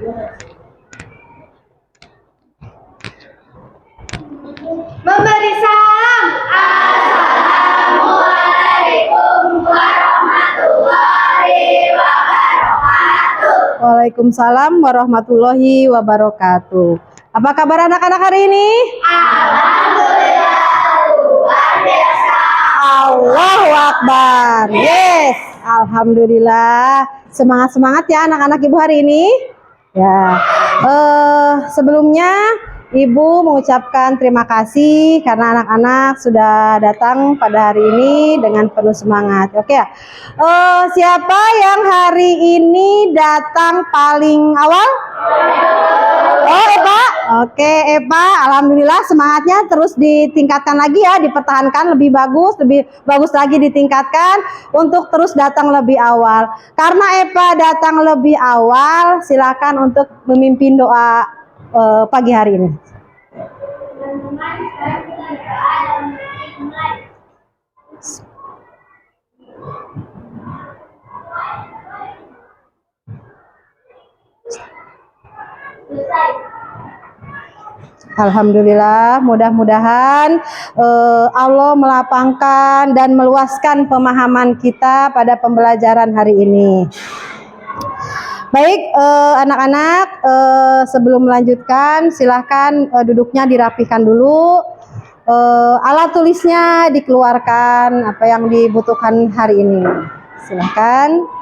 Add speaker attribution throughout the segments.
Speaker 1: Memberi salam. Assalamualaikum warahmatullahi wabarakatuh.
Speaker 2: Waalaikumsalam warahmatullahi wabarakatuh. Apa kabar anak-anak hari ini?
Speaker 1: Alhamdulillah luar biasa.
Speaker 2: Allahu Akbar. Yes, alhamdulillah. Semangat-semangat ya anak-anak Ibu hari ini. Ya. Sebelumnya Ibu mengucapkan terima kasih karena anak-anak sudah datang pada hari ini dengan penuh semangat. Oke ya. Siapa yang hari ini datang paling awal? Oh, Eva. Oke, Eva. Alhamdulillah semangatnya terus ditingkatkan lagi ya, dipertahankan lebih bagus lagi ditingkatkan untuk terus datang lebih awal. Karena Eva datang lebih awal, silakan untuk memimpin doa pagi hari ini. Alhamdulillah, mudah-mudahan Allah melapangkan dan meluaskan pemahaman kita pada pembelajaran hari ini. Baik, anak-anak, sebelum melanjutkan, silahkan duduknya dirapihkan dulu. Alat tulisnya dikeluarkan, apa yang dibutuhkan hari ini. Silahkan.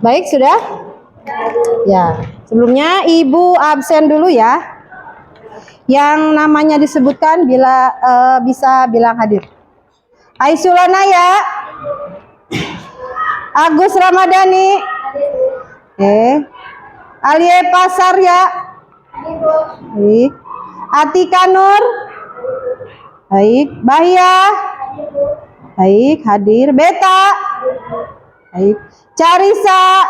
Speaker 2: Baik, sudah? Ya, sebelumnya Ibu absen dulu ya. Yang namanya disebutkan bila bisa bilang hadir. Aisyulana ya. Agus Ramadhani. Alie Pasar ya. Baik. Atika Nur. Baik. Bahia. Baik, hadir. Beta. Baik. Carisa.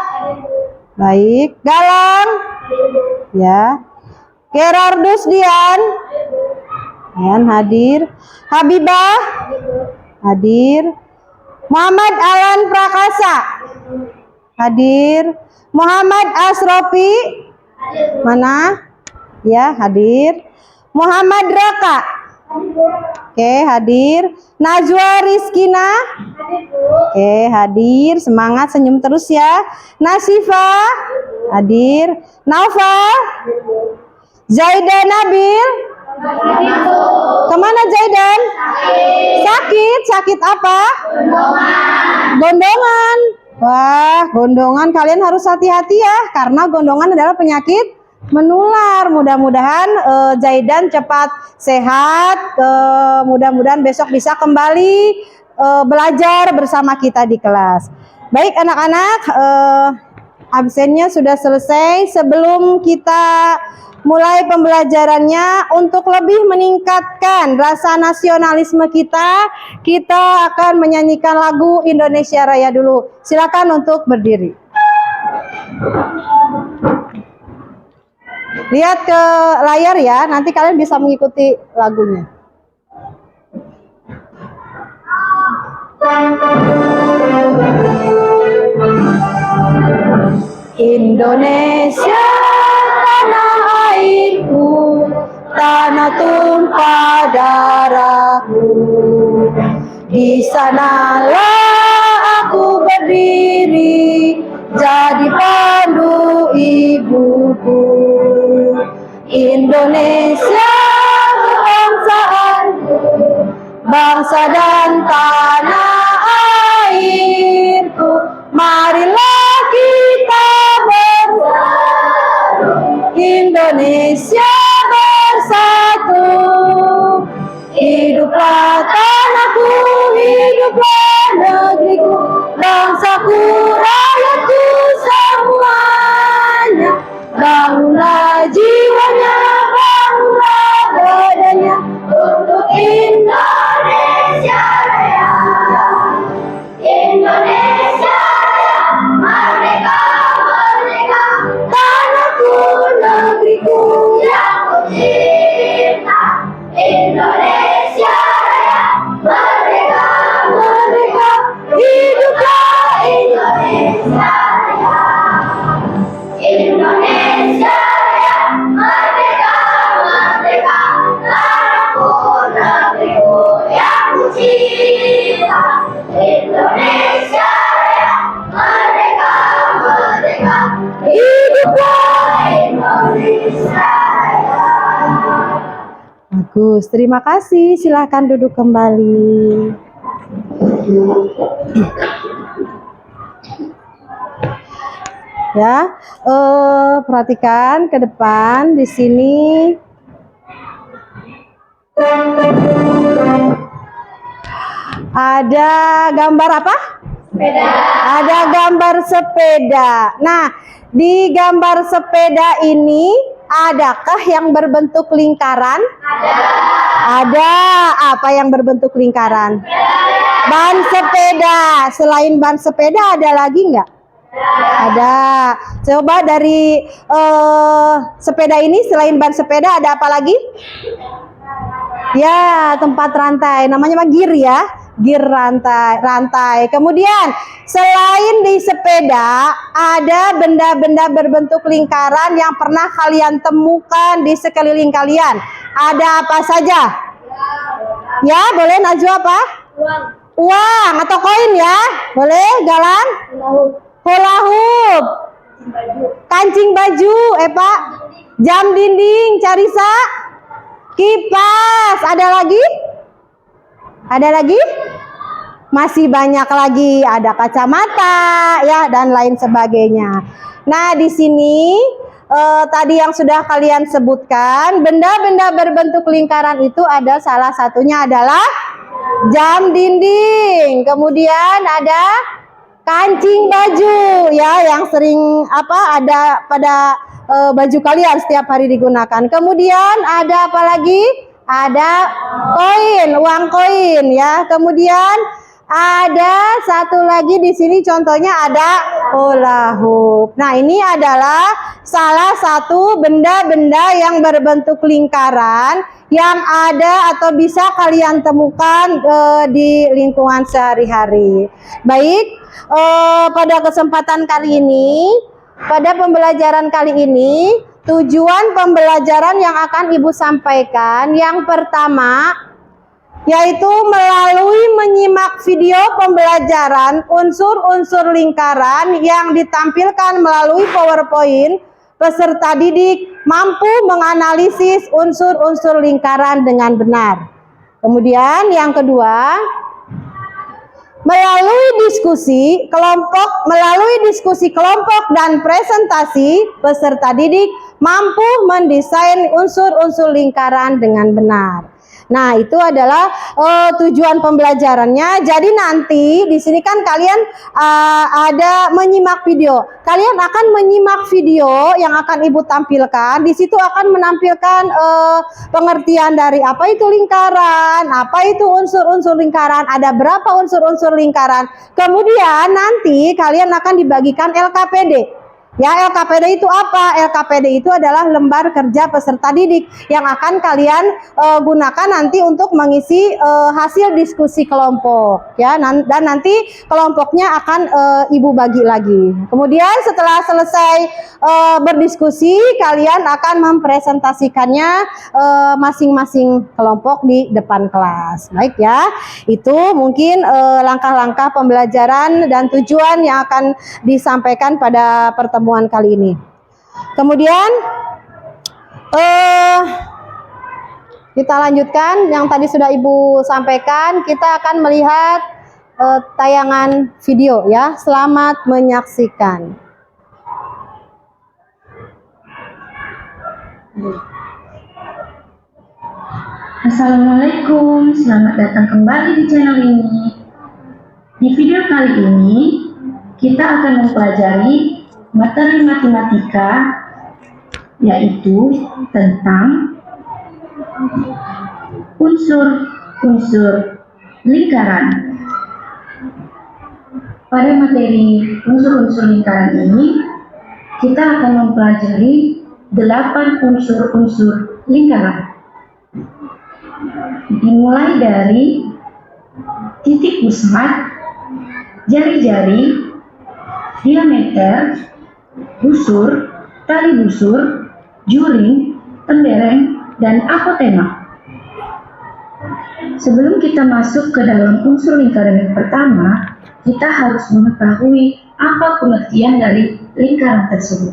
Speaker 2: Baik. Galang. Ya. Gerardus Dian. Dian hadir. Habibah. Hadir. Muhammad Alan Prakasa. Hadir. Muhammad Asrofi. Mana? Ya, hadir. Muhammad Raka. Oke, hadir. Najwa Rizkina. Oke, hadir. Semangat, senyum terus ya. Nasifa. Hadir. Naufal. Zaidan Nabil. Kemana Zaidan? Sakit. Sakit apa? Gondongan. Wah, gondongan kalian harus hati-hati ya, karena gondongan adalah penyakit menular. Mudah-mudahan Zaidan cepat sehat. Mudah-mudahan besok bisa kembali belajar bersama kita di kelas. Baik anak-anak, absennya sudah selesai. Sebelum kita mulai pembelajarannya, untuk lebih meningkatkan rasa nasionalisme kita akan menyanyikan lagu Indonesia Raya dulu. Silakan untuk berdiri. Lihat ke layar ya, nanti kalian bisa mengikuti lagunya. Indonesia tanah airku, tanah tumpah darahku. Di sanalah aku berdiri, jadi pandu ibuku. Indonesia kebangsaanku, bangsa dan tanah airku. Marilah kita bersatu, Indonesia bersatu. Hiduplah tanahku, hiduplah negeriku, bangsaku, rakyatku semuanya. Bangunlah jiwanya, bangunlah badannya untuk Indonesia. Bagus, terima kasih. Silakan duduk kembali. Ya, perhatikan ke depan di sini. Ada gambar apa?
Speaker 1: Sepeda.
Speaker 2: Ada gambar sepeda. Nah, di gambar sepeda ini adakah yang berbentuk lingkaran? Ada. Apa yang berbentuk lingkaran? Ban sepeda. Selain ban sepeda ada lagi nggak? Ada. Coba dari sepeda ini selain ban sepeda ada apa lagi? Ya, tempat rantai. Namanya mah gear ya. Gear rantai. Kemudian selain di sepeda ada benda-benda berbentuk lingkaran yang pernah kalian temukan di sekeliling kalian. Ada apa saja? Ya, boleh Najwa apa? Uang atau koin ya? Boleh, Galang? Hula hoop. Kancing baju, Pak. Jam dinding, Carisa. Kipas. Ada lagi? Ada lagi? Masih banyak lagi. Ada kacamata ya dan lain sebagainya. Nah, di sini tadi yang sudah kalian sebutkan, benda-benda berbentuk lingkaran itu ada salah satunya adalah jam dinding. Kemudian ada kancing baju ya yang sering ada pada baju kalian setiap hari digunakan. Kemudian ada apa lagi? Ada koin, uang koin ya. Kemudian ada satu lagi di sini contohnya ada hula hoop. Nah, ini adalah salah satu benda-benda yang berbentuk lingkaran yang ada atau bisa kalian temukan di lingkungan sehari-hari. Baik, pada kesempatan kali ini, pada pembelajaran kali ini, tujuan pembelajaran yang akan Ibu sampaikan yang pertama yaitu melalui menyimak video pembelajaran unsur-unsur lingkaran yang ditampilkan melalui PowerPoint, peserta didik mampu menganalisis unsur-unsur lingkaran dengan benar. Kemudian yang kedua, melalui diskusi kelompok dan presentasi, peserta didik mampu mendesain unsur-unsur lingkaran dengan benar. Nah, itu adalah tujuan pembelajarannya. Jadi nanti di sini kan kalian ada menyimak video. Kalian akan menyimak video yang akan Ibu tampilkan. Di situ akan menampilkan pengertian dari apa itu lingkaran, apa itu unsur-unsur lingkaran, ada berapa unsur-unsur lingkaran. Kemudian nanti kalian akan dibagikan LKPD. Ya, LKPD itu apa? LKPD itu adalah lembar kerja peserta didik yang akan kalian gunakan nanti untuk mengisi hasil diskusi kelompok ya. Dan nanti kelompoknya akan Ibu bagi lagi. Kemudian setelah selesai berdiskusi, kalian akan mempresentasikannya masing-masing kelompok di depan kelas. Baik ya. Itu mungkin langkah-langkah pembelajaran dan tujuan yang akan disampaikan pada pertemuan kali ini. Kemudian kita lanjutkan yang tadi sudah Ibu sampaikan. Kita akan melihat tayangan video ya. Selamat menyaksikan.
Speaker 3: Assalamualaikum, selamat datang kembali di channel ini. Di video kali ini kita akan mempelajari materi matematika, yaitu tentang unsur-unsur lingkaran. Pada materi unsur-unsur lingkaran ini, kita akan mempelajari 8 unsur-unsur lingkaran. Dimulai dari titik pusat, jari-jari, diameter, busur, tali busur, juring, tembereng, dan apotema. Sebelum kita masuk ke dalam unsur lingkaran yang pertama, kita harus mengetahui apa pengertian dari lingkaran tersebut.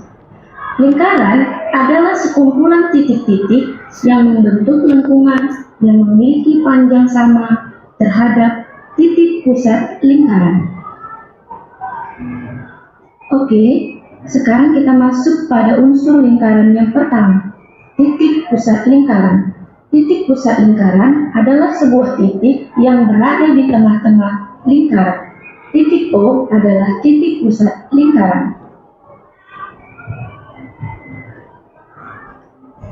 Speaker 3: Lingkaran adalah sekumpulan titik-titik yang membentuk lengkungan yang memiliki panjang sama terhadap titik pusat lingkaran. Oke, sekarang kita masuk pada unsur lingkaran yang pertama, titik pusat lingkaran. Titik pusat lingkaran adalah sebuah titik yang berada di tengah-tengah lingkaran. Titik O adalah titik pusat lingkaran.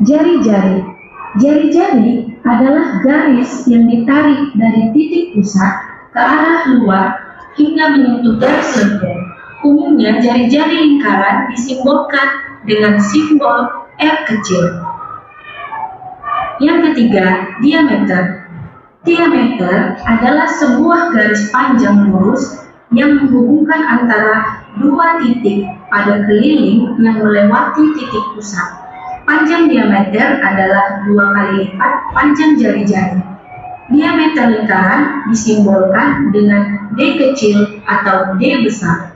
Speaker 3: Jari-jari. Jari-jari adalah garis yang ditarik dari titik pusat ke arah luar hingga menyentuh garis lengkung. Umumnya jari-jari lingkaran disimbolkan dengan simbol R kecil. Yang ketiga, diameter. Diameter adalah sebuah garis panjang lurus yang menghubungkan antara dua titik pada keliling yang melewati titik pusat. Panjang diameter adalah 2 kali lipat panjang jari-jari. Diameter lingkaran disimbolkan dengan D kecil atau D besar.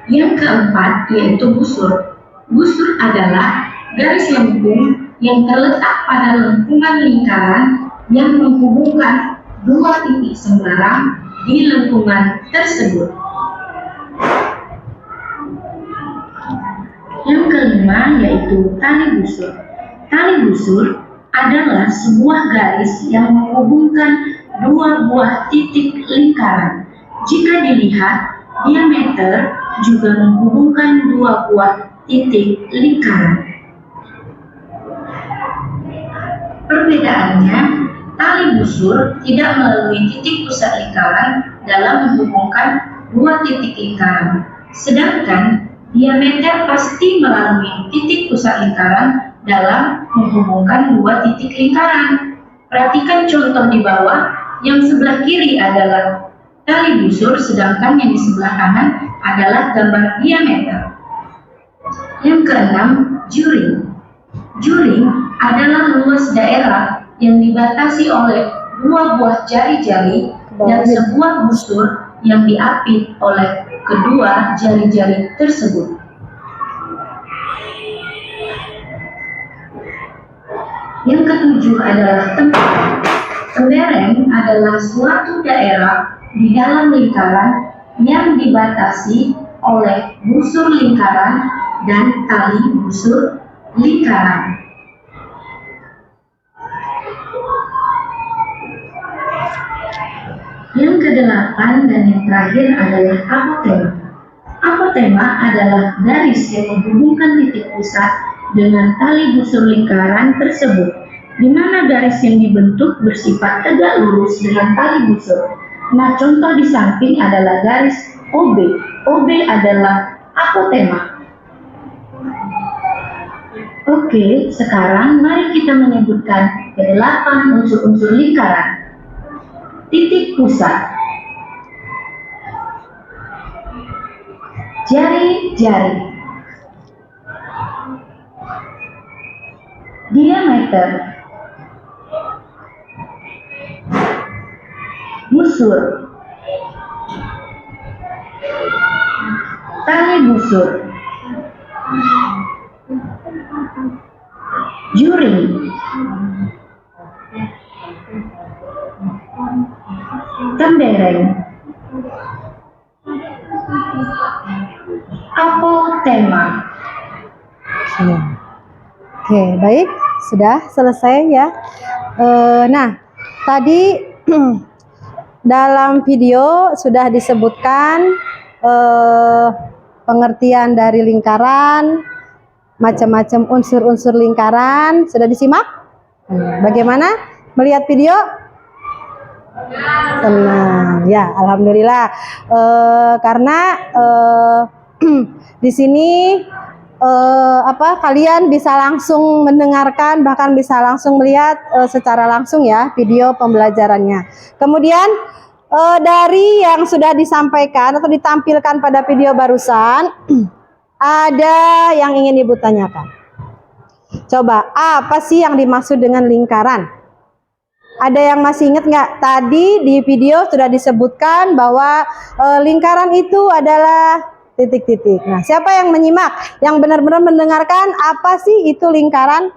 Speaker 3: Yang keempat yaitu busur. Busur adalah garis lengkung yang terletak pada lengkungan lingkaran yang menghubungkan dua titik sembarang di lengkungan tersebut. Yang kelima yaitu tali busur. Tali busur adalah sebuah garis yang menghubungkan dua buah titik lingkaran. Jika dilihat, diameter juga menghubungkan dua buah titik lingkaran. Perbedaannya, tali busur tidak melalui titik pusat lingkaran dalam menghubungkan dua titik lingkaran, sedangkan diameter pasti melalui titik pusat lingkaran dalam menghubungkan dua titik lingkaran. Perhatikan contoh di bawah, yang sebelah kiri adalah tali busur, sedangkan yang di sebelah kanan adalah gambar diameter. Yang keenam, juring. Juring adalah luas daerah yang dibatasi oleh dua buah jari-jari dan sebuah busur yang diapit oleh kedua jari-jari tersebut. Yang ketujuh adalah tempereng. Tempereng adalah suatu daerah di dalam lingkaran yang dibatasi oleh busur lingkaran dan tali busur lingkaran. Yang kedelapan dan yang terakhir adalah apotema. Apotema adalah garis yang menghubungkan titik pusat dengan tali busur lingkaran tersebut, di mana garis yang dibentuk bersifat tegak lurus dengan tali busur. Nah, contoh di samping adalah garis OB. OB adalah apotema. Oke, sekarang mari kita menyebutkan kedelapan unsur-unsur lingkaran. Titik pusat, jari-jari, diameter, busur, tali busur, juring, tempereng, apotema.
Speaker 2: Oke, baik, sudah selesai ya. Nah, tadi dalam video sudah disebutkan pengertian dari lingkaran, macam-macam unsur-unsur lingkaran. Sudah disimak? Bagaimana melihat video? Senang ya, alhamdulillah. Karena di sini kalian bisa langsung mendengarkan, bahkan bisa langsung melihat secara langsung ya video pembelajarannya. Kemudian dari yang sudah disampaikan atau ditampilkan pada video barusan, ada yang ingin Ibu tanyakan. Coba, apa sih yang dimaksud dengan lingkaran? Ada yang masih ingat nggak? Tadi di video sudah disebutkan bahwa lingkaran itu adalah titik-titik. Nah, siapa yang menyimak? Yang benar-benar mendengarkan apa sih itu lingkaran?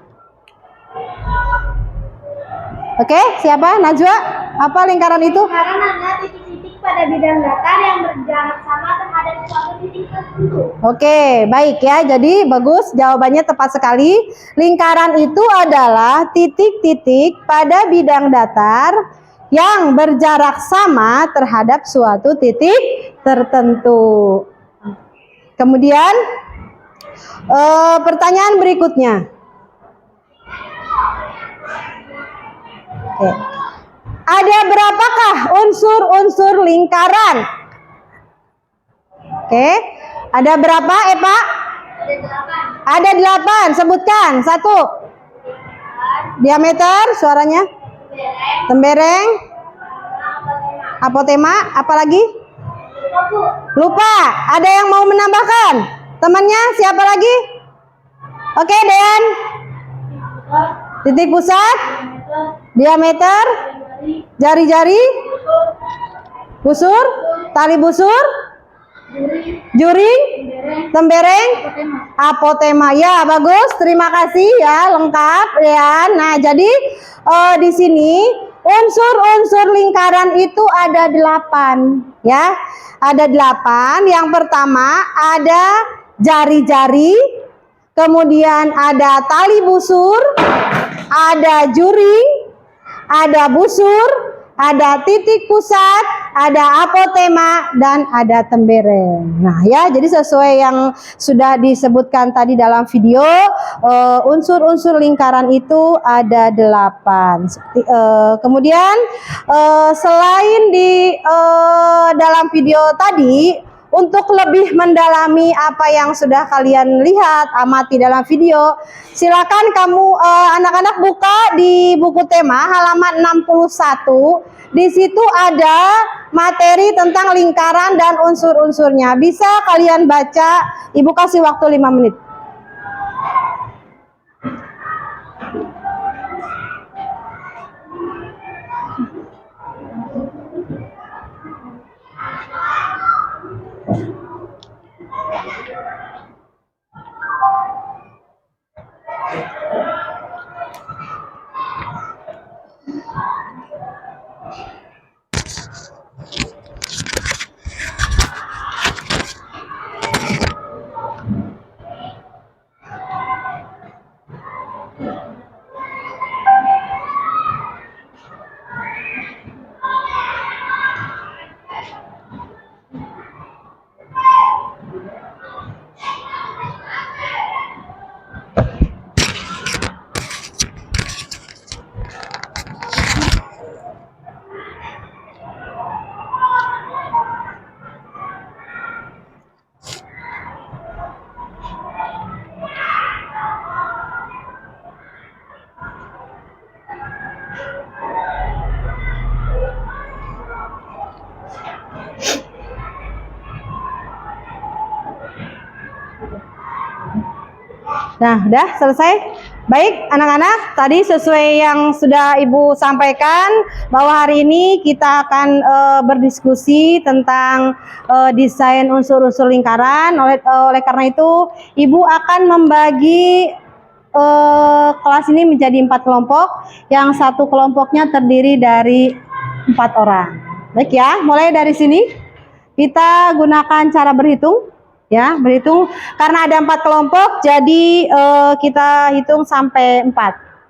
Speaker 2: Oke, siapa? Najwa? Apa lingkaran itu?
Speaker 1: Lingkaran adalah titik-titik pada bidang datar yang berjarak sama terhadap suatu titik tertentu.
Speaker 2: Oke, baik ya. Jadi bagus, jawabannya tepat sekali. Lingkaran itu adalah titik-titik pada bidang datar yang berjarak sama terhadap suatu titik tertentu. Kemudian pertanyaan berikutnya. Oke. Ada berapakah unsur-unsur lingkaran? Oke. Ada berapa, Eva? Ada 8. Sebutkan. 1. Diameter, suaranya. Tembereng. Apotema. Apalagi? Lupa. Ada yang mau menambahkan? Temannya siapa lagi? Oke, Dean. Titik pusat. Diameter. Jari-jari. Busur. Tali busur. Juring. Tembereng. Apotema. Ya, bagus. Terima kasih ya, lengkap Dean. Nah, jadi di sini unsur-unsur lingkaran itu ada 8 ya. Ada 8. Yang pertama ada jari-jari, kemudian ada tali busur, ada juring, ada busur, ada titik pusat, ada apotema, dan ada tembereng. Nah ya, jadi sesuai yang sudah disebutkan tadi dalam video, unsur-unsur lingkaran itu ada 8. Kemudian selain di dalam video tadi, untuk lebih mendalami apa yang sudah kalian lihat, amati dalam video, silakan kamu anak-anak buka di buku tema halaman 61. Di situ ada materi tentang lingkaran dan unsur-unsurnya. Bisa kalian baca, Ibu kasih waktu 5 menit. Nah, udah selesai? Baik, anak-anak, tadi sesuai yang sudah Ibu sampaikan, bahwa hari ini kita akan berdiskusi tentang desain unsur-unsur lingkaran. Oleh karena itu, Ibu akan membagi kelas ini menjadi 4 kelompok, yang satu kelompoknya terdiri dari 4 orang. Baik ya, mulai dari sini kita gunakan cara berhitung. Ya, berhitung karena ada 4 kelompok, jadi kita hitung sampai 4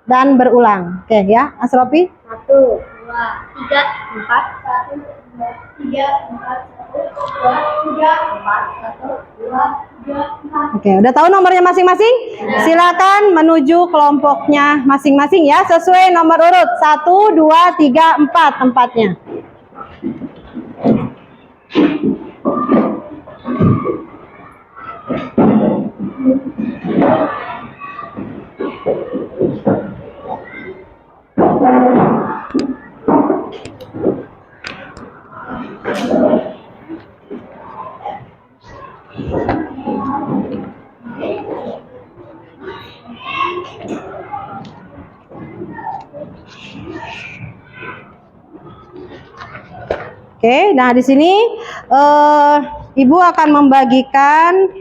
Speaker 2: dan berulang. Oke ya, Asrofi?
Speaker 1: 1, 2, 3, 4, 1, 2, 3, 4, 1, 2, 3, 4, 1, 2, 3, 4. Oke,
Speaker 2: udah tahu nomornya masing-masing? Silakan menuju kelompoknya masing-masing ya, sesuai nomor urut 1, 2, 3, 4 tempatnya. Oke, nah di sini Ibu akan membagikan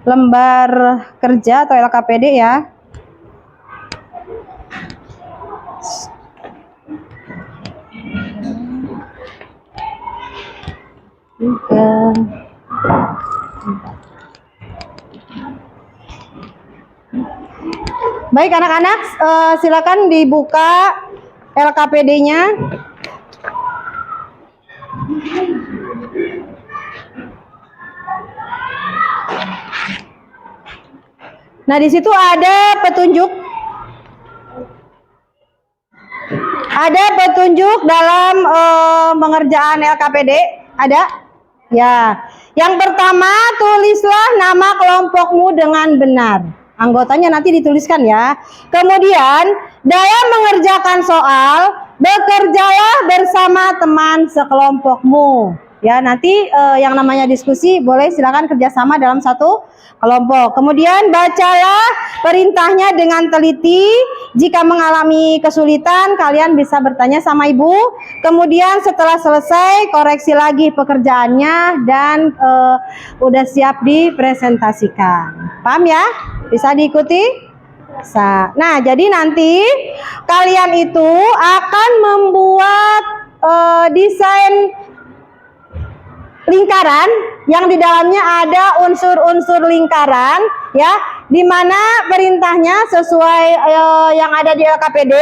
Speaker 2: lembar kerja atau LKPD ya. Baik anak-anak, silakan dibuka LKPD-nya. Nah, di situ ada petunjuk. Ada petunjuk dalam pengerjaan LKPD? Ada? Ya. Yang pertama, tulislah nama kelompokmu dengan benar. Anggotanya nanti dituliskan ya. Kemudian, dalam mengerjakan soal, bekerjalah bersama teman sekelompokmu. Ya, nanti yang namanya diskusi boleh silakan kerjasama dalam satu kelompok. Kemudian bacalah perintahnya dengan teliti. Jika mengalami kesulitan, kalian bisa bertanya sama ibu. Kemudian setelah selesai, koreksi lagi pekerjaannya dan udah siap dipresentasikan. Paham ya? Bisa diikuti? Bisa. Nah, jadi nanti kalian itu akan membuat desain lingkaran yang di dalamnya ada unsur-unsur lingkaran ya, di mana perintahnya sesuai yang ada di LKPD,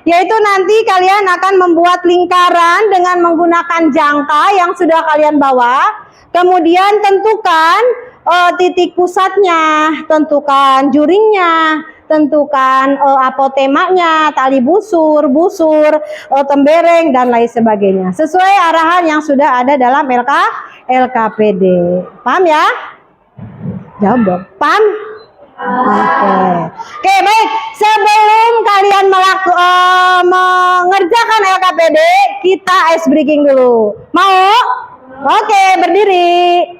Speaker 2: yaitu nanti kalian akan membuat lingkaran dengan menggunakan jangka yang sudah kalian bawa. Kemudian tentukan titik pusatnya, tentukan juringnya, tentukan apotemanya, tali busur, tembereng dan lain sebagainya. Sesuai arahan yang sudah ada dalam LKPD. Paham ya? Jawab dong. Paham? Oke, baik. Sebelum kalian mengerjakan LKPD, kita ice breaking dulu. Mau? Oke, berdiri.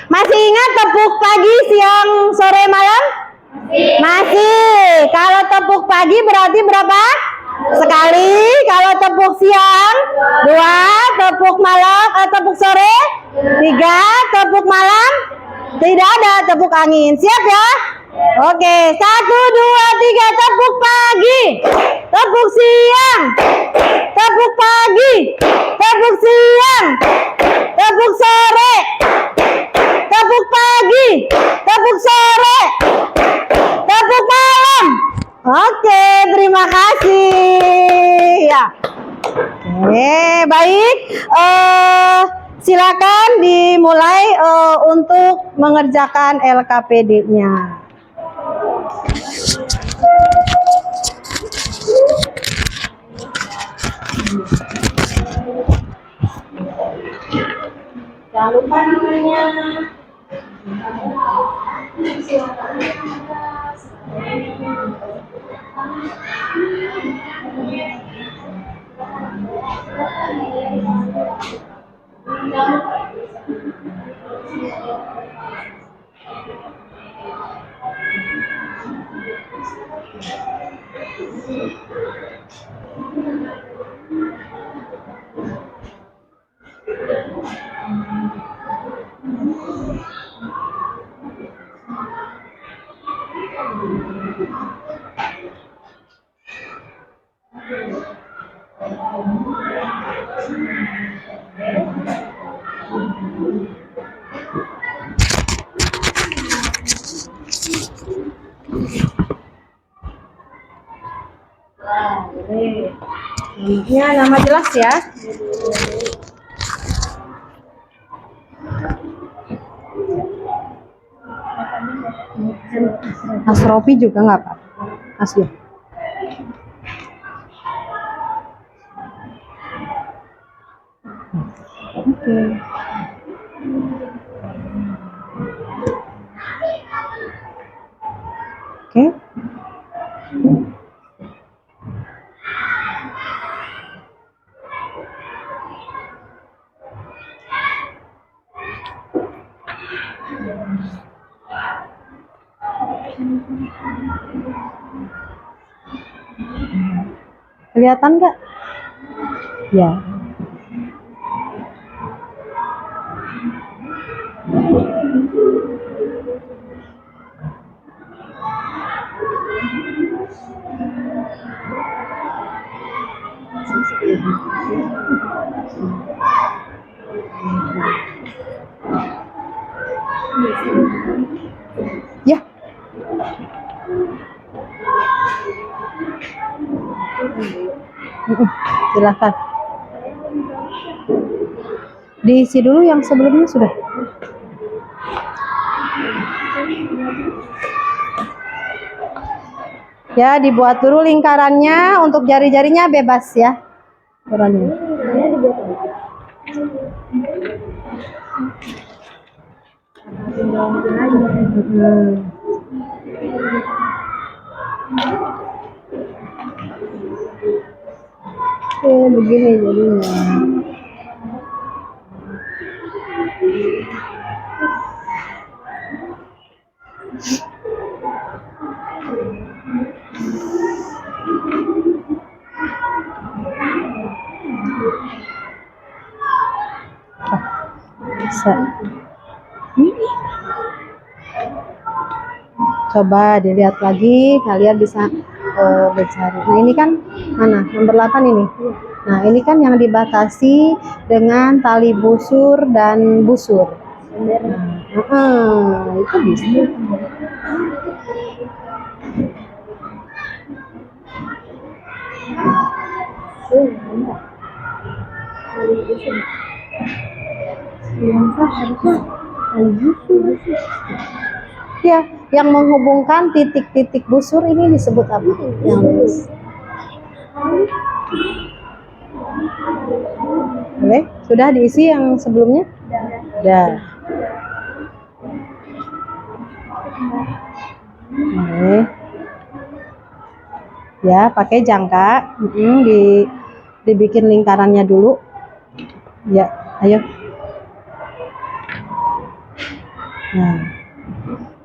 Speaker 2: Masih ingat tepuk pagi, siang, sore, malam? Masih. Kalau tepuk pagi berarti berapa? Sekali. Kalau tepuk siang 2, tepuk malam, tepuk sore 3, tepuk malam tidak ada, tepuk angin. Siap ya? Oke, 1, 2, 3, tepuk pagi, tepuk siang, tepuk pagi, tepuk siang, tepuk sore, tepuk pagi, tepuk sore, tepuk malam. Oke, terima kasih. Ya. Oke, baik. Silakan dimulai untuk mengerjakan LKPD-nya. Jangan lupa namanya. Ya, nama jelas ya. Asrofi juga nggak Pak? Asli. Oke. Oke. Kelihatan nggak? Ya. Ya. Silakan. Diisi dulu yang sebelumnya sudah. Ya, dibuat dulu lingkarannya, untuk jari-jarinya bebas ya. Ukurannya. Oke, begini jadinya. Bisa. Coba dilihat lagi, kalian bisa mencari. Nah, ini kan mana? Nomor 8 ini. Nah, ini kan yang dibatasi dengan tali busur dan busur. Nah, itu bisa. Ya, yang menghubungkan titik-titik busur ini disebut apa? Yang boleh? Sudah diisi yang sebelumnya? Sudah. Oke. Ya, pakai jangka. Dibikin lingkarannya dulu. Ya, ayo. Nah,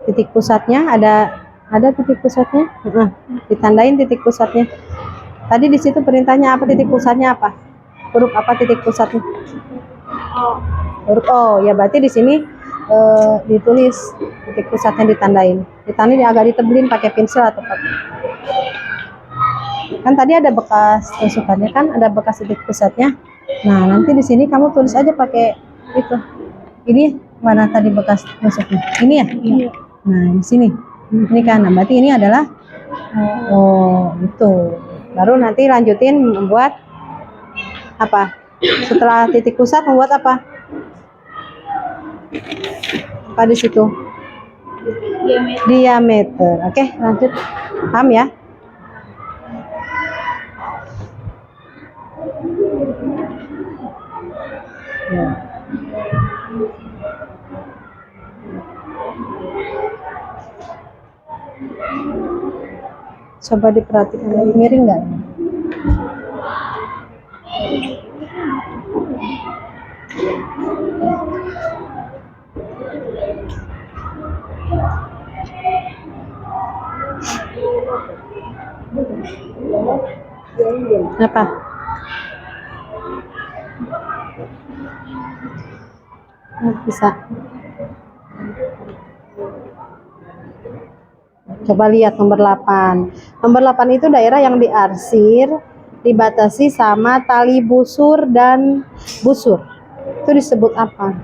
Speaker 2: titik pusatnya ada titik pusatnya. Ditandain titik pusatnya. Tadi di situ perintahnya apa, titik pusatnya apa? Huruf apa titik pusatnya? Huruf O. Ya, berarti di sini ditulis titik pusatnya, ditandain. Ditandain agak ditebelin pakai pensil atau pakai. Kan tadi ada bekas tusukannya kan, ada bekas titik pusatnya. Nah, nanti di sini kamu tulis aja pakai itu. Ini mana tadi bekas tusuknya? Ini ya? Iya. Nah, di sini. Ini kan, nah, berarti ini adalah itu. Baru nanti lanjutin membuat apa? Setelah titik pusat membuat apa? Apa di situ? Diameter. Oke, lanjut. Paham ya? Ya. Coba diperhatikan lagi, miring nggak? Apa? Bisa. Coba lihat nomor 8. Nomor 8 itu daerah yang diarsir, dibatasi sama tali busur dan busur. Itu disebut apa?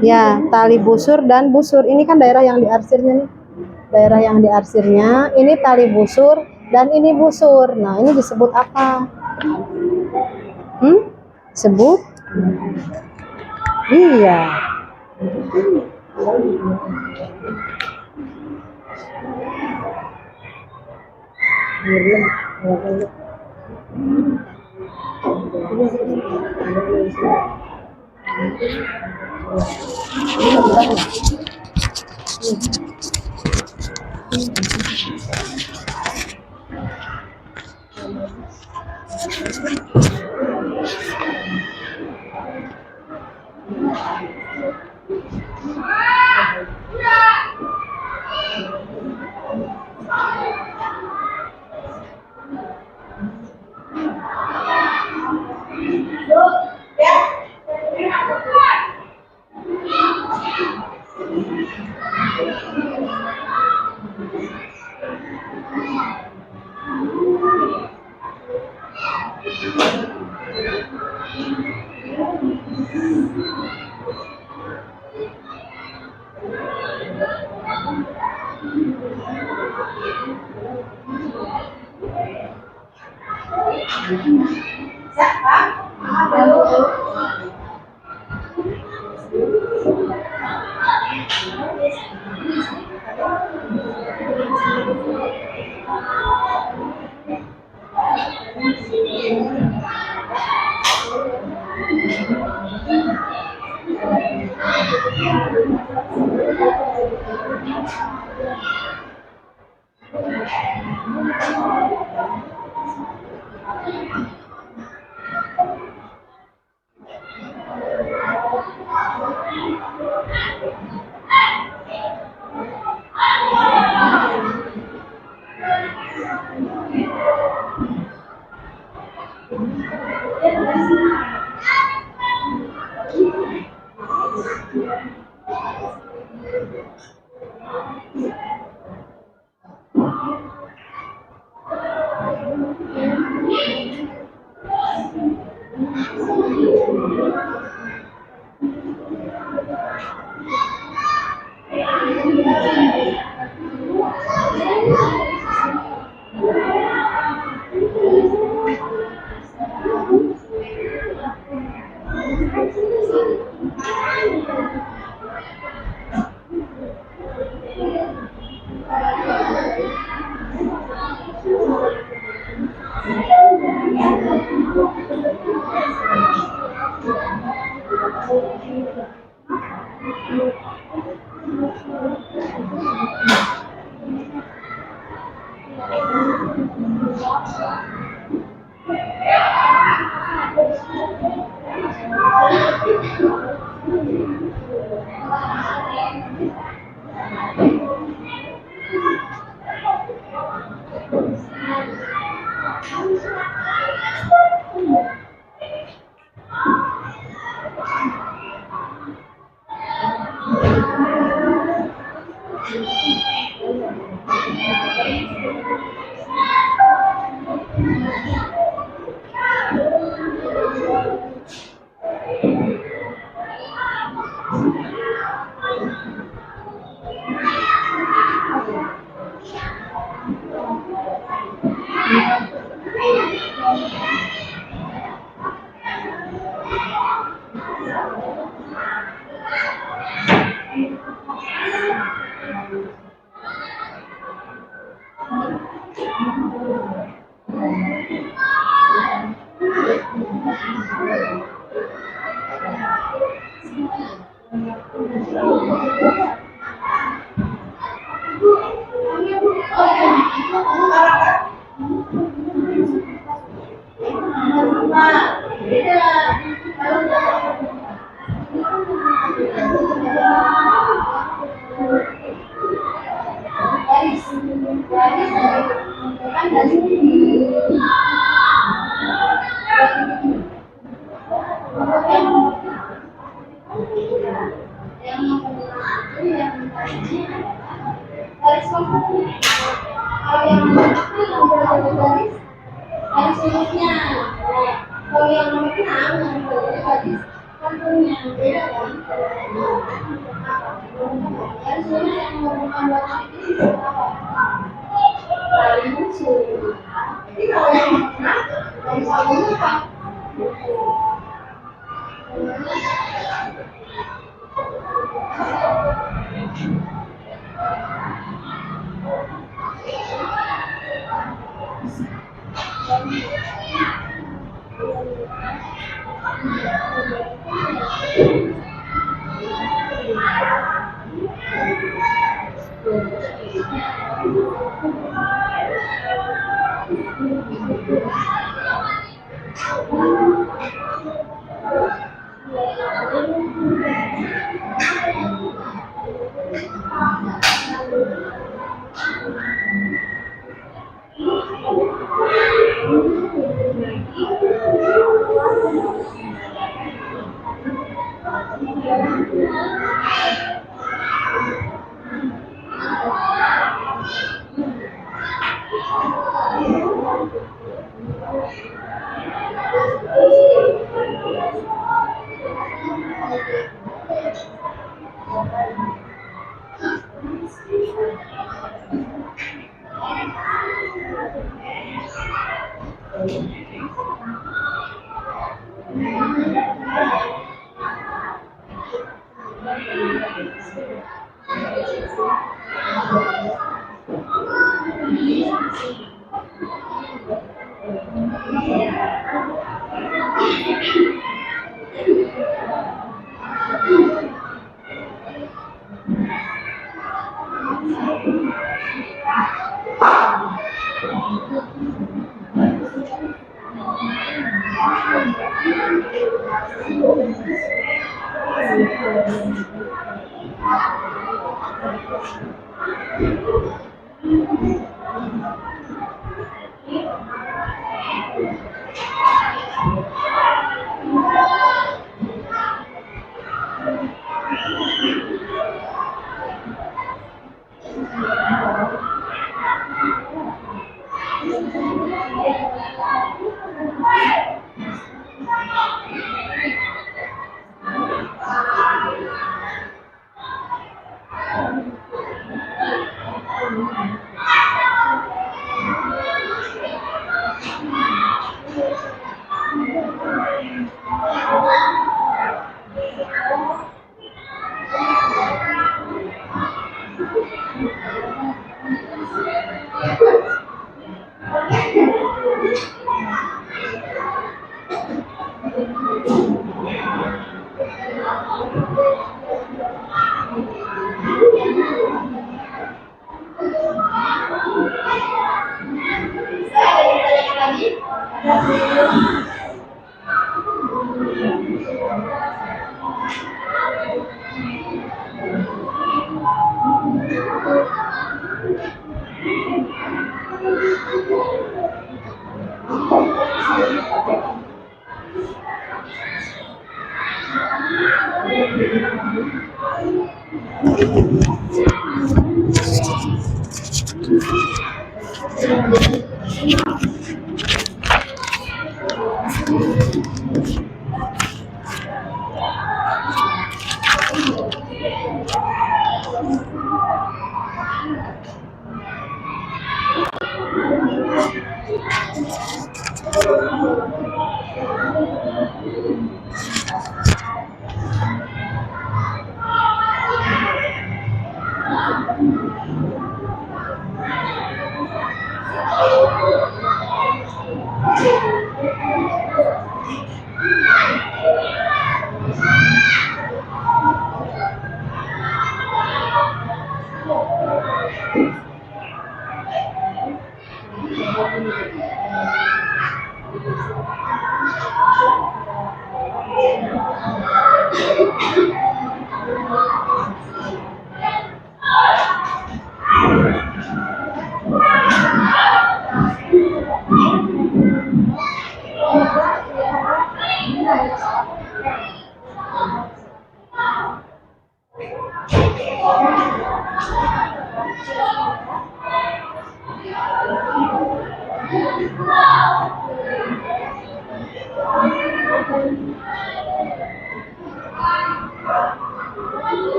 Speaker 2: Ya, tali busur dan busur. Ini kan daerah yang diarsirnya nih. Daerah yang diarsirnya, ini tali busur dan ini busur. Nah, ini disebut apa? Sebut? Iya.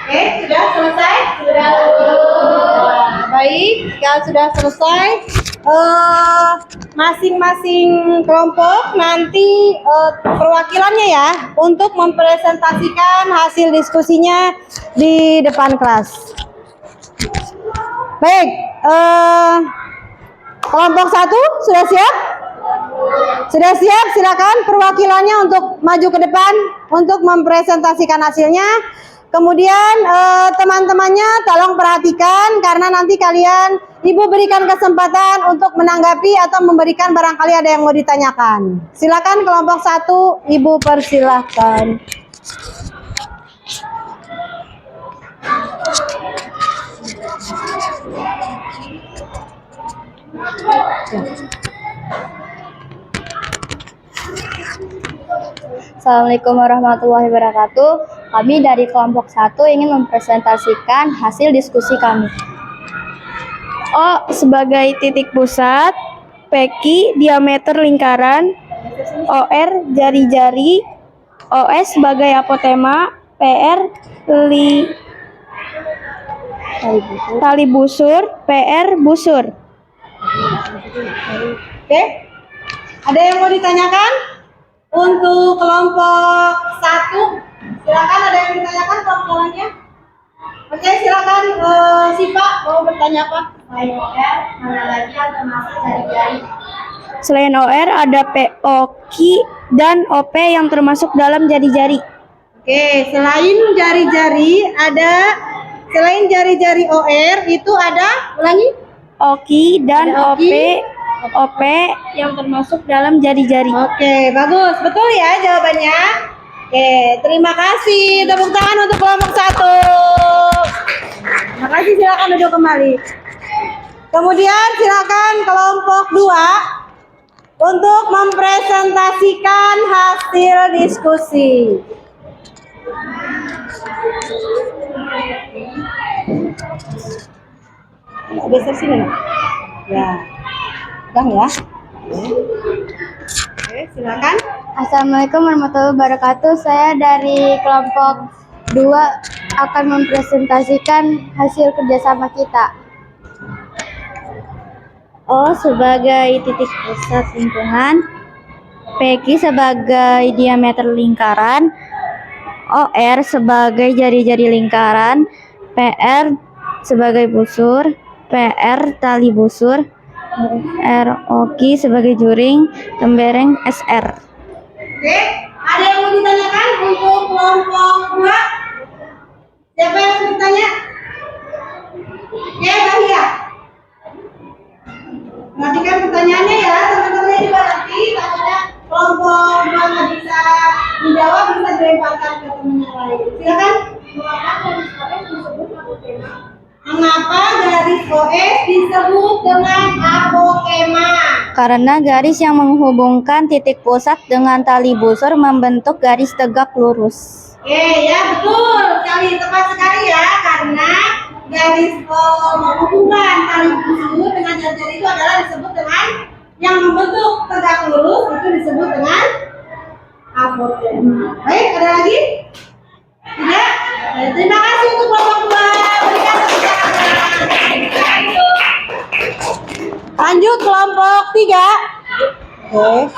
Speaker 2: Oke, sudah selesai? Sudah. Baik, jika sudah selesai, masing-masing kelompok nanti perwakilannya ya untuk mempresentasikan hasil diskusinya di depan kelas. Baik, kelompok 1 sudah siap? Sudah siap? Silakan perwakilannya untuk maju ke depan untuk mempresentasikan hasilnya. Kemudian teman-temannya tolong perhatikan karena nanti kalian, Ibu berikan kesempatan untuk menanggapi atau memberikan barangkali ada yang mau ditanyakan. Silakan kelompok 1, Ibu persilahkan.
Speaker 1: Assalamualaikum warahmatullahi wabarakatuh. Kami dari kelompok 1 ingin mempresentasikan hasil diskusi kami. O sebagai titik pusat, PQ diameter lingkaran, OR jari-jari, OS sebagai apotema, PR tali busur, PR busur.
Speaker 2: Oke, ada yang mau ditanyakan? Untuk kelompok 1, silakan, ada yang ditanyakan kelompok-kelompoknya? Oke, silakan Sipa mau bertanya apa?
Speaker 1: Selain OR, mana lagi yang termasuk jari-jari?
Speaker 4: Selain OR ada POQ dan OP yang termasuk dalam jari-jari.
Speaker 2: Oke, selain jari-jari OR itu ada, ulangi?
Speaker 4: OQ dan
Speaker 2: Ada OQ.
Speaker 4: OP yang termasuk dalam jari-jari.
Speaker 2: Oke, bagus. Betul ya jawabannya? Oke, terima kasih. Tepuk tangan untuk kelompok 1. Terima kasih, silakan duduk kembali. Kemudian silakan kelompok 2 untuk mempresentasikan hasil diskusi. Geser sini. Ya. Pegang ya. Oke, silakan.
Speaker 1: Assalamualaikum warahmatullahi wabarakatuh. Saya dari kelompok 2 akan mempresentasikan hasil kerjasama kita.
Speaker 4: O sebagai titik pusat lingkungan, PQ sebagai diameter lingkaran, OR sebagai jari-jari lingkaran, PR sebagai busur, PR tali busur, ROQ sebagai juring, tembereng SR.
Speaker 2: Oke, ada yang mau ditanyakan untuk kelompok 2? Siapa yang mau bertanya? Oke, Bahia. Perhatikan pertanyaannya ya, teman-teman juga nanti takutnya kelompok 2 nggak bisa menjawab, bisa dilemparkan ke teman yang lain. Silakan. Mengapa garis OS disebut dengan apokema?
Speaker 4: Karena garis yang menghubungkan titik pusat dengan tali busur membentuk garis tegak lurus.
Speaker 2: Oke, ya betul sekali, tepat sekali ya, karena garis menghubungkan tali busur dengan jari-jari itu adalah disebut dengan yang membentuk tegak lurus, itu disebut dengan apokema. Baik, ada lagi? Tidak? Terima kasih untuk kelompok 2. Berikan tepuk tangan. Lanjut kelompok 3. Oke.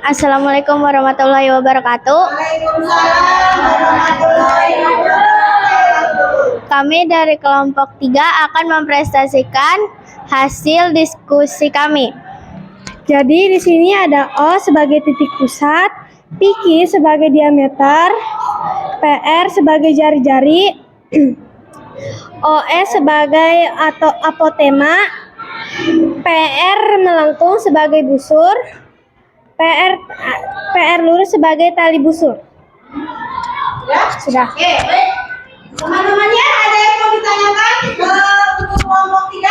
Speaker 4: Assalamualaikum warahmatullahi wabarakatuh.
Speaker 2: Waalaikumsalam warahmatullahi wabarakatuh.
Speaker 4: Kami dari kelompok 3 akan mempresentasikan hasil diskusi kami. Jadi di sini ada O sebagai titik pusat, PQ sebagai diameter, PR sebagai jari-jari, OS sebagai apotema, PR melengkung sebagai busur, PR lurus sebagai tali busur. Sudah.
Speaker 2: Oke, baik. Teman-temannya ada yang mau ditanyakan untuk kelompok 3?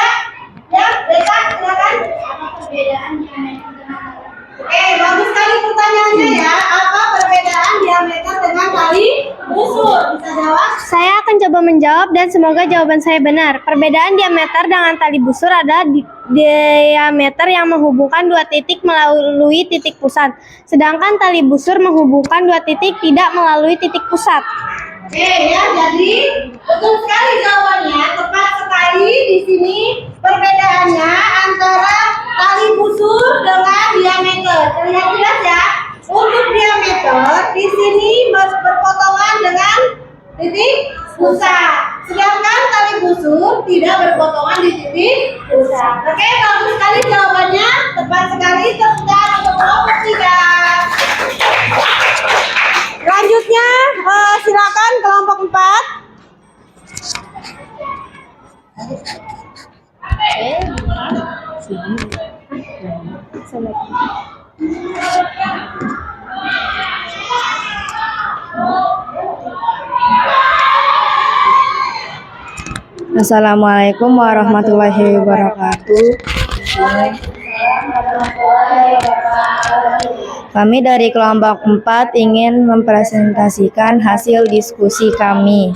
Speaker 2: Ya, Beka, silakan.
Speaker 1: Apa perbedaan diameter dengan
Speaker 2: Oke, bagus sekali pertanyaannya ya. Apa perbedaan diameter dengan tali busur? Bisa jawab?
Speaker 4: Saya akan coba menjawab dan semoga jawaban saya benar. Perbedaan diameter dengan tali busur adalah diameter yang menghubungkan dua titik melalui titik pusat. Sedangkan tali busur menghubungkan dua titik tidak melalui titik pusat.
Speaker 2: Oke ya, jadi betul sekali jawabannya, tepat sekali. Di sini perbedaannya antara tali busur dengan diameter. Terlihat jelas ya. Untuk diameter di sini berpotongan dengan titik pusat. Sedangkan tali busur tidak berpotongan di titik pusat. Oke, bagus sekali jawabannya, tepat sekali. Tepuk tangan untuk kelompok 3. Selanjutnya silakan kelompok 4.
Speaker 4: Assalamualaikum warahmatullahi wabarakatuh. Kami dari kelompok 4 ingin mempresentasikan hasil diskusi kami.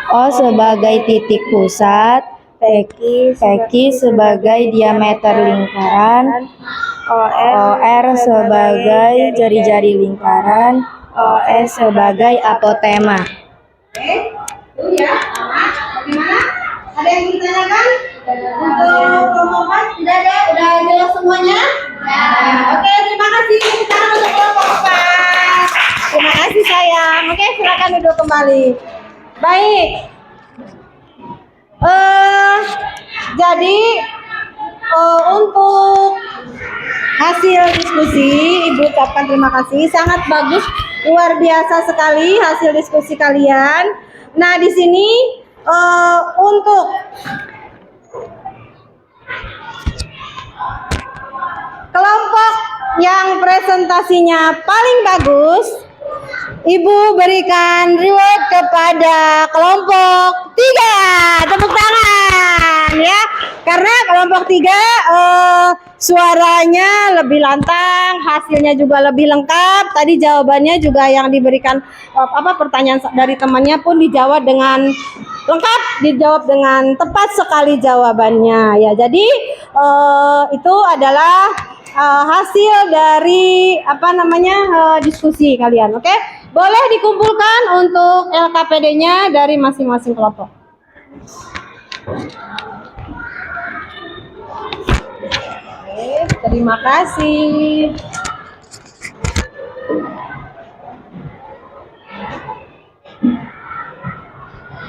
Speaker 4: O sebagai titik pusat, PQ sebagai diameter lingkaran, OR sebagai jari-jari lingkaran, OS sebagai apotema.
Speaker 2: Oke, itu ya. Bagaimana? Ada yang ditanyakan? Untuk kelompok 4 tidak ada, udah jelas semuanya? Oke, terima kasih. Kita untuk kelompok 4. Terima kasih sayang. Oke, silakan duduk kembali. Baik. Jadi untuk hasil diskusi, Ibu ucapkan terima kasih. Sangat bagus, luar biasa sekali hasil diskusi kalian. Nah, di sini untuk kelompok yang presentasinya paling bagus, Ibu berikan reward kepada kelompok 3. Tepuk tangan ya. Karena kelompok 3 suaranya lebih lantang, hasilnya juga lebih lengkap. Tadi jawabannya juga yang diberikan pertanyaan dari temannya pun dijawab dengan lengkap, dijawab dengan tepat sekali jawabannya ya. Jadi itu adalah hasil dari diskusi kalian. Oke, boleh dikumpulkan untuk LKPD-nya dari masing-masing kelompok. Oke, terima kasih.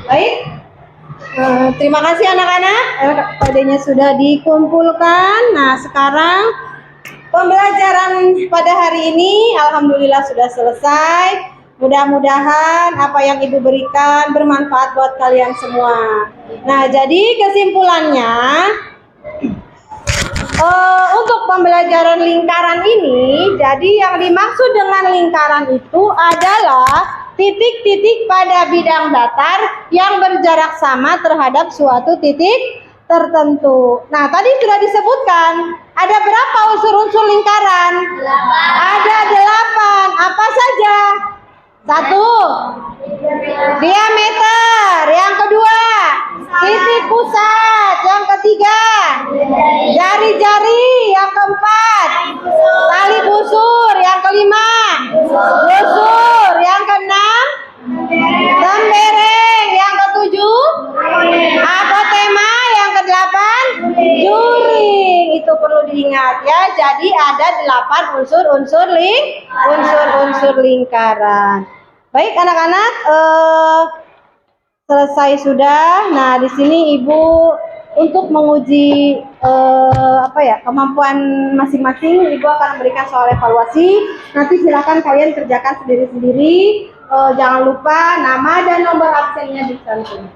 Speaker 2: Baik, terima kasih anak-anak. LKPD-nya sudah dikumpulkan. Nah, sekarang pembelajaran pada hari ini alhamdulillah sudah selesai. Mudah-mudahan apa yang Ibu berikan bermanfaat buat kalian semua. Nah, jadi kesimpulannya untuk pembelajaran lingkaran ini, jadi yang dimaksud dengan lingkaran itu adalah titik-titik pada bidang datar yang berjarak sama terhadap suatu titik tertentu. Nah, tadi sudah disebutkan ada berapa unsur-unsur lingkaran? 8. Ada 8. Apa saja? 1. Diameter. Yang kedua, titik pusat. Yang ketiga, jari-jari. Yang keempat, tali busur. Yang kelima, busur. Yang keenam, tembereng. Yang ketujuh, apotema. Yang kedelapan, juring. Itu perlu diingat ya. Jadi ada 8 unsur-unsur lingkaran. Baik anak-anak, selesai sudah. Nah, di sini Ibu untuk menguji kemampuan masing-masing, Ibu akan memberikan soal evaluasi. Nanti silakan kalian kerjakan sendiri-sendiri. Jangan lupa nama dan nomor absennya dicantum.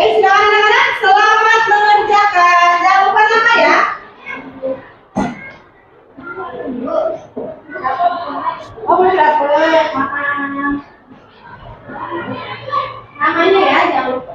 Speaker 2: Silakan anak-anak, selamat mengerjakan. Jangan lupa nama ya. Oh, boleh dapet namanya ya, jangan lupa.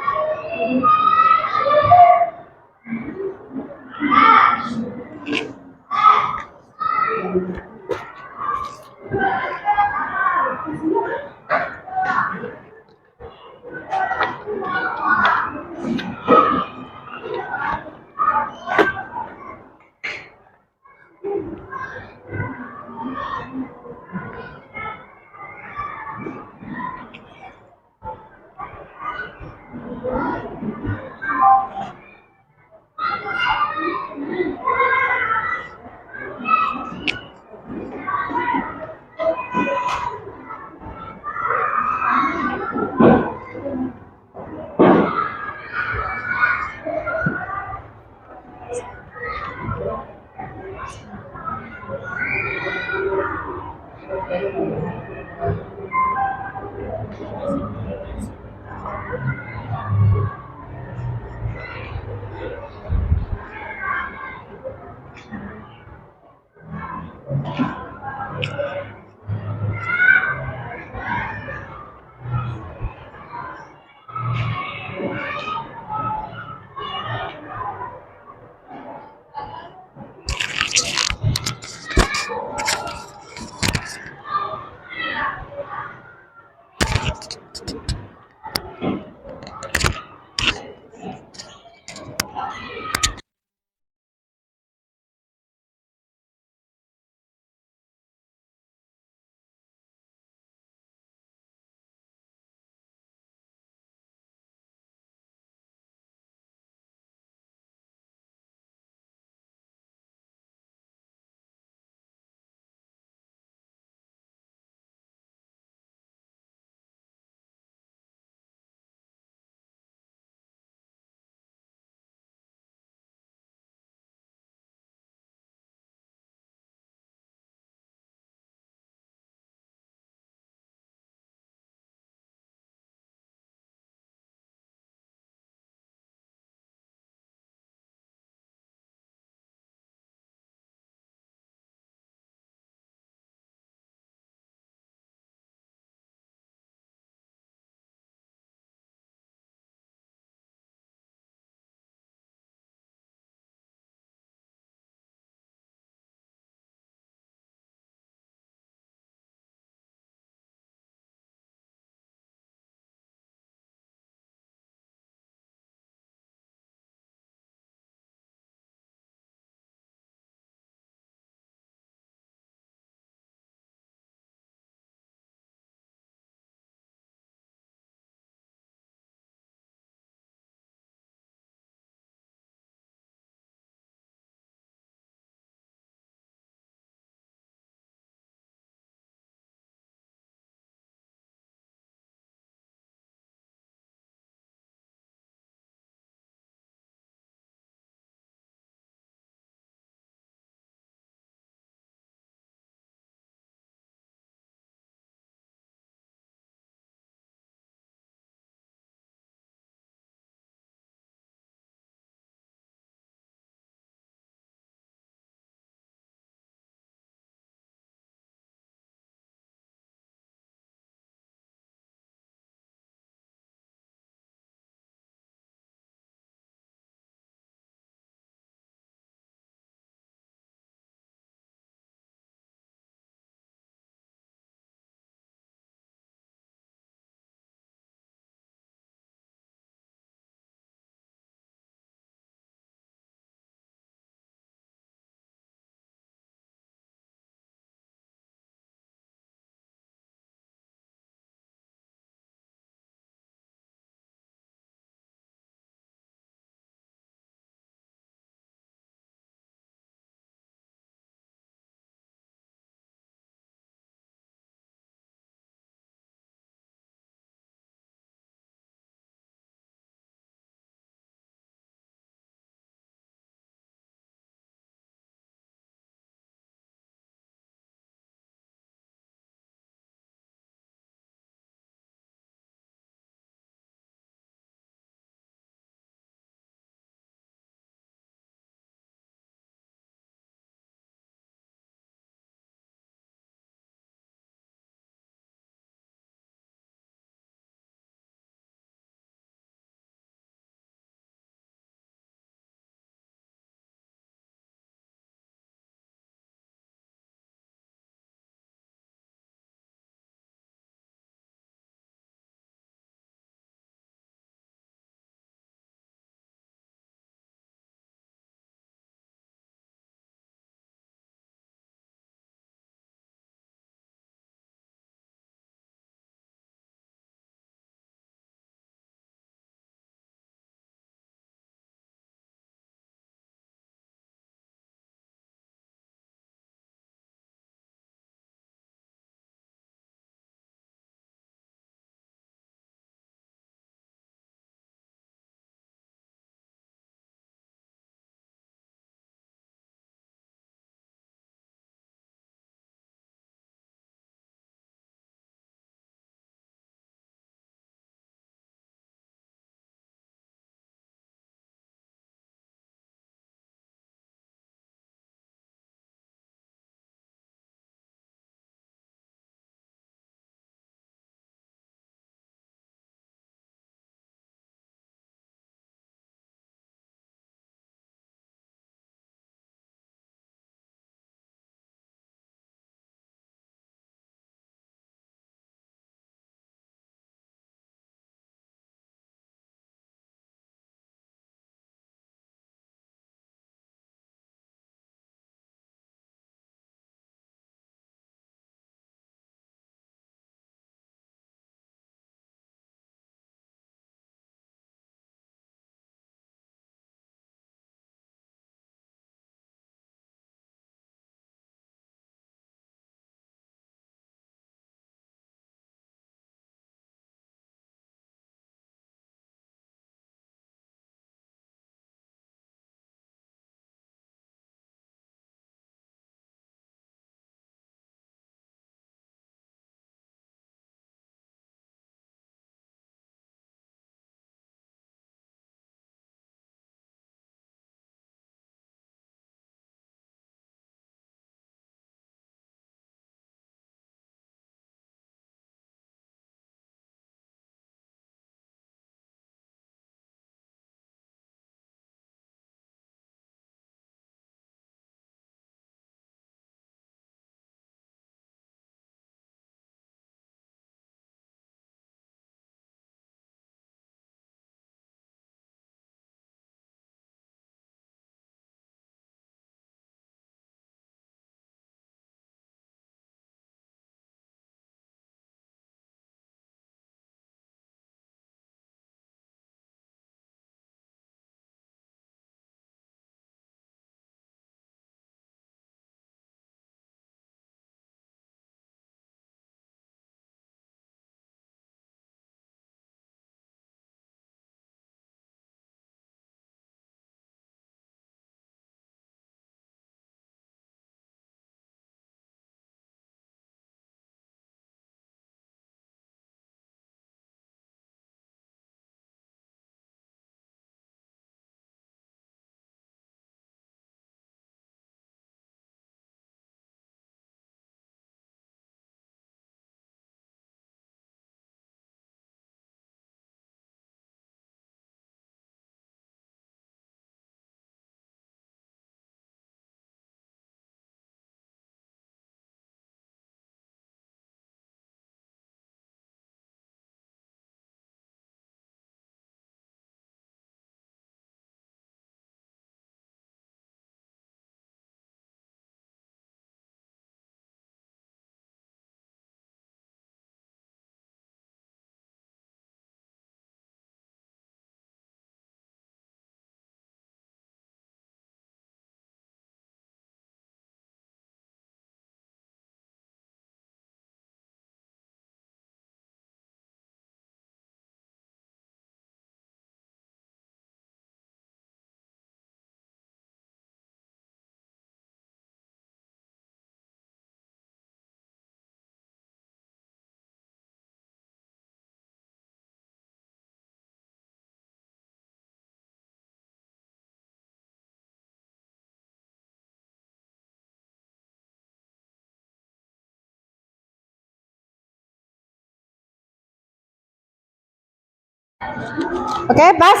Speaker 2: Oke, pas.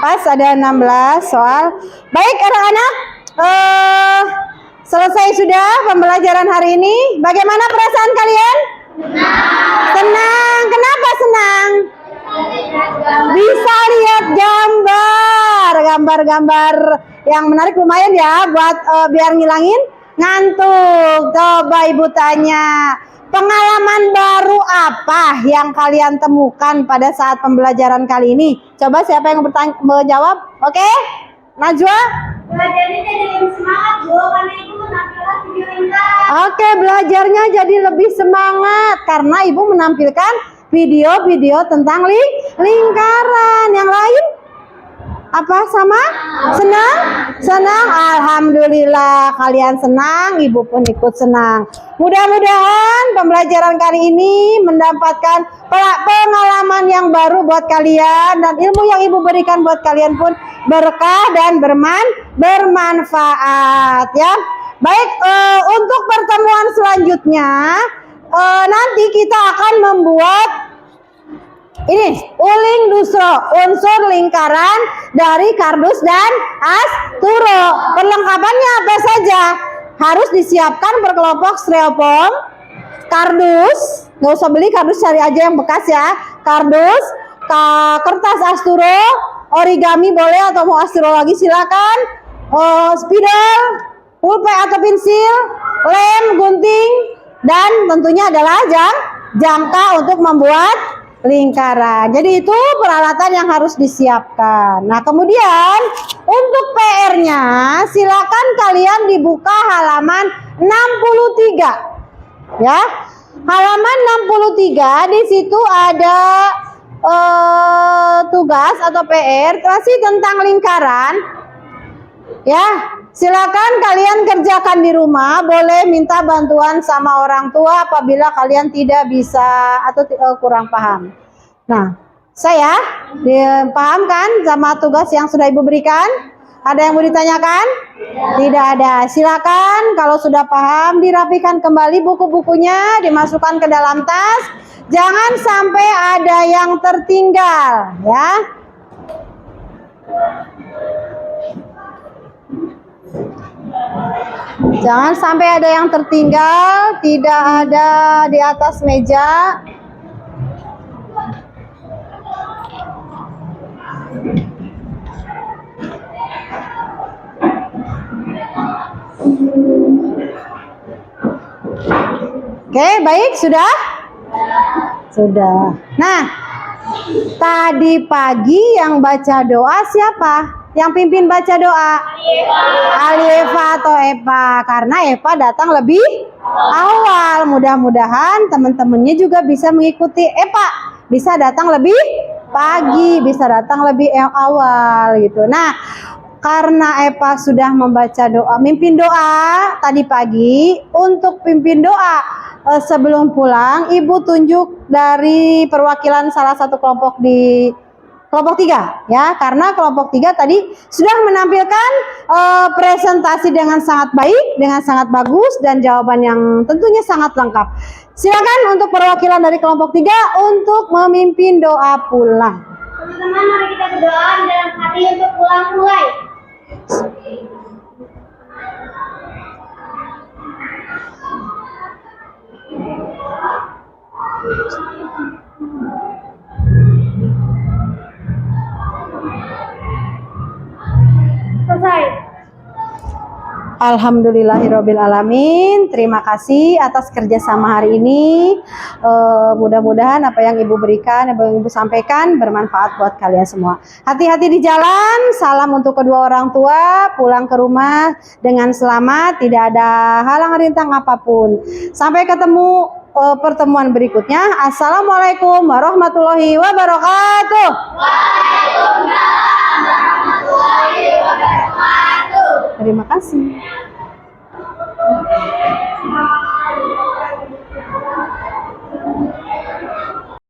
Speaker 2: Pas ada 16 soal. Baik anak-anak, selesai sudah pembelajaran hari ini. Bagaimana perasaan kalian? Senang. Kenapa senang? Bisa lihat gambar yang menarik, lumayan ya buat biar ngilangin ngantuk. Coba ibu tanya, pengalaman baru apa yang kalian temukan pada saat pembelajaran kali ini? Coba siapa yang menjawab? Oke, Najwa.
Speaker 1: Belajarnya jadi lebih semangat, Bu, karena Ibu menampilkan video lingkaran.
Speaker 2: Oke, belajarnya jadi lebih semangat karena ibu menampilkan video-video tentang lingkaran. Yang lain? Apa sama? Senang? Senang? Alhamdulillah kalian senang, ibu pun ikut senang. Mudah-mudahan pembelajaran kali ini mendapatkan pengalaman yang baru buat kalian, dan ilmu yang ibu berikan buat kalian pun berkah dan bermanfaat ya. Baik, untuk pertemuan selanjutnya nanti kita akan membuat ini uling dusro, unsur lingkaran dari kardus dan asturo. Perlengkapannya apa saja? Harus disiapkan berkelompok styrofoam, kardus, nggak usah beli kardus, cari aja yang bekas ya. Kardus, kertas asturo, origami boleh atau mau asturo lagi silakan. Spidol, pulpen atau pensil, lem, gunting, dan tentunya adalah jangka untuk membuat lingkaran. Jadi itu peralatan yang harus disiapkan. Nah, kemudian untuk PR-nya silakan kalian dibuka halaman 63. Ya. Halaman 63 di situ ada tugas atau PR masih tentang lingkaran. Ya, silakan kalian kerjakan di rumah, boleh minta bantuan sama orang tua apabila kalian tidak bisa atau kurang paham. Nah, saya dipahamkan sama tugas yang sudah ibu berikan? Ada yang mau ditanyakan? Tidak ada. Silakan kalau sudah paham dirapikan kembali buku-bukunya, dimasukkan ke dalam tas. Jangan sampai ada yang tertinggal, ya. Jangan sampai ada yang tertinggal, tidak ada di atas meja. Oke, baik, sudah? Sudah. Nah, tadi pagi yang baca doa siapa? Yang pimpin baca doa? Eva atau Eva, karena Eva datang lebih awal. Mudah-mudahan teman-temannya juga bisa mengikuti Eva, bisa datang lebih pagi, bisa datang lebih awal gitu. Nah, karena Eva sudah membaca doa, mimpin doa tadi pagi, untuk pimpin doa sebelum pulang, ibu tunjuk dari perwakilan salah satu kelompok di kelompok 3 ya, karena kelompok 3 tadi sudah menampilkan presentasi dengan sangat baik, dengan sangat bagus, dan jawaban yang tentunya sangat lengkap. Silakan untuk perwakilan dari kelompok 3 untuk memimpin doa pulang.
Speaker 1: Teman-teman, mari kita berdoa dalam hati untuk pulang. Mulai. Selesai.
Speaker 2: Alhamdulillahirobbilalamin. Terima kasih atas kerjasama hari ini. Mudah-mudahan apa yang ibu berikan, apa yang ibu sampaikan bermanfaat buat kalian semua. Hati-hati di jalan. Salam untuk kedua orang tua. Pulang ke rumah dengan selamat, tidak ada halang rintang apapun. Sampai ketemu pertemuan berikutnya. Assalamualaikum warahmatullahi wabarakatuh.
Speaker 1: Waalaikumsalam warahmatullahi wabarakatuh.
Speaker 2: Terima kasih.